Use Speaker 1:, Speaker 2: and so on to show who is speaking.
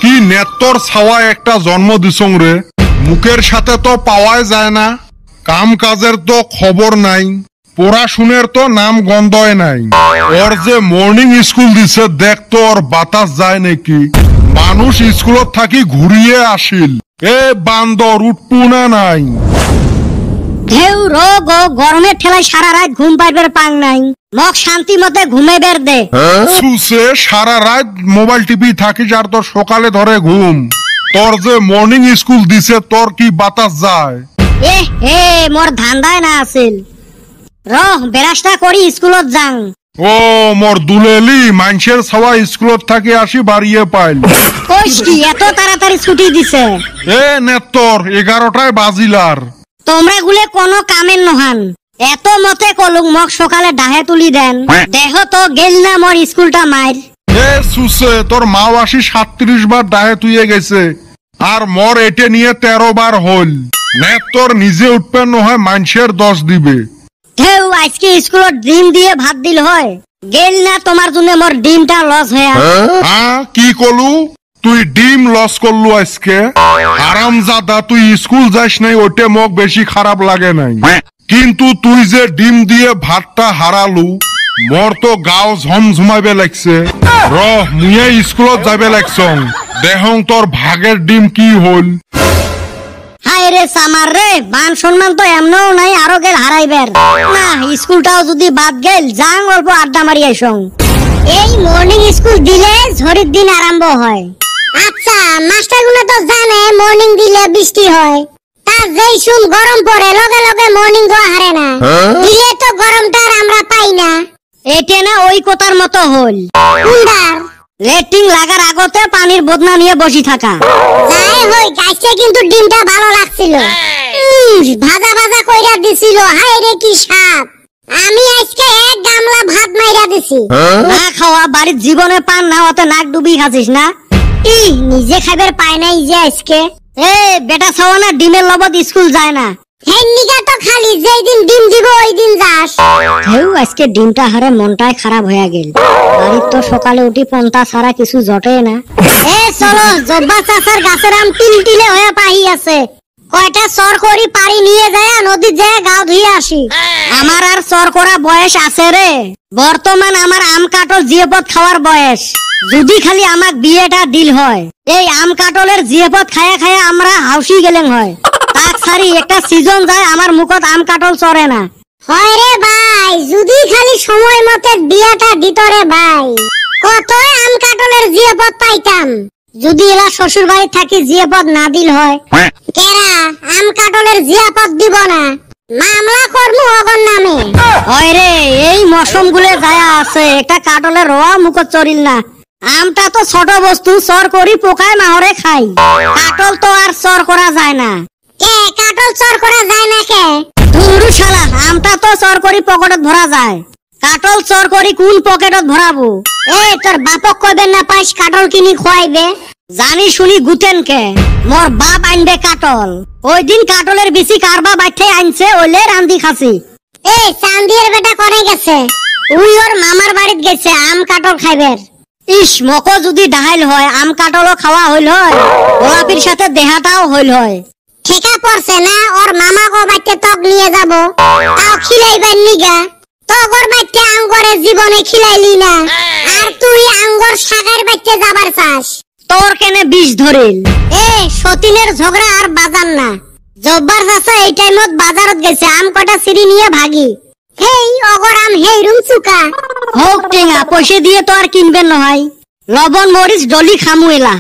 Speaker 1: কি নেত্তর ছাওয়া একটা জন্ম দিছং রে, মুখের সাথে তো পাওয়াই যায় না, কাম কাজের তো খবর নাই, পড়াশুনের তো নাম গন্ধই নাই। ওর যে মর্নিং স্কুল দিছে দেখ তো ওর বাতাস যায় নাকি, মানুষ স্কুলত থাকি ঘুরিয়ে আসিল। এ বান্দর উঠপু না নাই?
Speaker 2: ঢেউ রোগ ও গরমের ঠেলায় সারা রাত ঘুম পাইবার পাং নাই, মক শান্তি মতে ঘুমে বের দে।
Speaker 1: সুসে সারা রাত মোবাইল টিপি থাকিস আর তোর সকালে ধরে ঘুম। তোর যে মর্নিং স্কুল দিছে তোর কি বাতাস যায়?
Speaker 2: এ হে মোর ধান্দায় না আছিল, রহ বেরাসটা করি স্কুলত যাং।
Speaker 1: ও মোর দুলেলি মানুষের ছাওয়া স্কুলত থাকি আসি বাড়িয়ে পাইল।
Speaker 2: কইস কি এত তাড়াতাড়ি ছুটি দিছে?
Speaker 1: এ নেত্তর 11টায় বাজিলার।
Speaker 2: তোমরা গুলে কোনো কামের নহান, এত মতে কলুক মক সকালে ডাহে তুলি দেন, দেহ তো গেল না মোর স্কুলটা মাইর।
Speaker 1: এ সুসে তোর মাও আসি 37 বার ডাহে তুইয়ে গেছে, আর মোর এটে নিয়ে 13 বার হল। নেত্তর নিজে উঠবেন নহয় মানুষের দোষ দিবে।
Speaker 2: ঢেউ আজকে স্কুলত ডিম দিয়ে ভাত দিল হয়, গেল না তোমার জন্য মোর ডিমটা লস হয়ে।
Speaker 1: হ্যাঁ কি কলু, তুই ডিম লস করলু আজকে? হারামজাদা তুই স্কুল যাস নাই ওটে মোক বেশি খারাপ লাগে নাই, কিন্তু তুই যে ডিম দিয়ে ভাতটা হারালু মোর তো গাও ঝমঝমাইবে লাগছে। রহ মুয়ে স্কুলত যাবে লাগছং, দেহং তোর ভাগের ডিম কি হল।
Speaker 2: হায় রে সামার রে, মান সম্মান তো এমনও নাই আরো গেল হারাইবার না। স্কুলটাও যদি বাদ গেল যাং অল্প আড্ডা মারি আইসং। এই মর্নিং স্কুল দিলে ঝড়ের দিন আরম্ভ হয়। আচ্ছা মাস্টারগুলো তো জানে মর্নিং দিলে বৃষ্টি হয়, তার যেই শুন গরম পড়ে লগে লগে মর্নিং গো হারে না, দিলে তো গরমটা আমরা পাই না। এটে না ওই কথার মতো হল, কুন্ডার লেট্রিন লাগার আগতে পানির বদনা নিয়ে বসি থাকা। যাই হই গাইছে কিন্তু ডিমটা ভালো লাগছিল, ভাজা ভাজা কইরা দিছিল। হায় রে কি স্বাদ, আমি আজকে এক গামলা ভাত মাইরা দিছি। না খাওয়া বাড়ির জীবনে পান না, ওতে নাক ডুবি খাচ্ছিস না? নিজে খাইবার পায় নাই যে আজকে। এ বেটা ছাওয়া না ডিমের লবত স্কুল যায় না, হেন্নিকা তো খালি যেই দিন ডিম দিব ওই দিন যাস। হেউ আজকে ডিমটা হারে মনটাই খারাপ হয়ে গেল, বাড়ির তো সকালে উঠি পন্তা ছাড়া কিছু জটে না। এ চলো জব্বা চাচার গাছের আম টিলটিলে হয়ে পাহি আছে, কয়টা সর করি পারি নিয়ে যায় নদীর যায় গাও ধুয়ে আসি। আমার আর সর করা বয়স আছে রে, বর্তমান আমার আম কাটল জিয়েপদ খাওয়ার বয়স। যদি খালি আমাক বিয়েটা দিল হয়, এই আম কাটলের জিয়েপদ খায়া খায়া আমরা হাউসি গেলেন হয়। তাক সারি একটা সিজন যায় আমার মুখত আম কাটল চড়ে না। হয় রে ভাই, যদি খালি সময় মতে বিয়েটা দিত রে ভাই, কত আম কাটলের জিয়েপদ পাইতাম। যদি এলা শ্বশুর বাড়ি থাকি জিয়েপদ না দিল হয়, কেরা আম কাটলের জিয়েপদ দিব না, মামলা করমু অগর নামে। হয় রে এই মৌসুম গুলে যায়া আছে, একটা কাটলের রোয়া মুখত চড়িল না। আমটা তো ছোট বস্তু, সর করি পোকায় মাহরে খাই, কাটল তো আর সর করা যায় না। কে কাটল সর করা যায় না কে? ধুরু শালা, আমটা তো সর করি পকেটত ভরা যায়, কাটল সর করি কোন পকেটত ভরাবো? এ তোর বাপক কইবেন না পাইস কাটল কিনি খোয়াইবে, জানি শুনি গুতেন কে? মোর বাপ আনবে কাটল, ওই দিন কাটলের বেশি কারবা বাইঠে আনছে ওলে রান্দি খাসি। এ চান্দির বেটা করে গেছে, উই ওর মামার বাড়িত গেছে আম কাটল খাইবের। ইস মকো যদি ডাহাইল হয় আম কাটলও খাওয়া হইল হয়, গোলাপির সাথে দেহাটাও হইল হয়। ঠেকা পড়ছে না ওর মামা গো বাইতে তক নিয়ে যাব, তাও খিলাইবার নিগা। তগর বাইতে আঙ্গরে জীবনে খিলাইলি না, আর তুই আঙ্গর সাগের বাইতে যাবার চাস, তোর কেনে বিষ ধরিল। এ সতীনের ঝগড়া আর বাজার না, জব্বার চাচা এই টাইমত বাজারত গেছে আম কটা সিঁড়ি নিয়ে ভাগি। হেই অগর আম হেই রুম চুকা হোক টেঙা, পয়সা দিয়ে তো আর কিনবেন নহয়, লবণ মরিচ ডলি খামু এলা।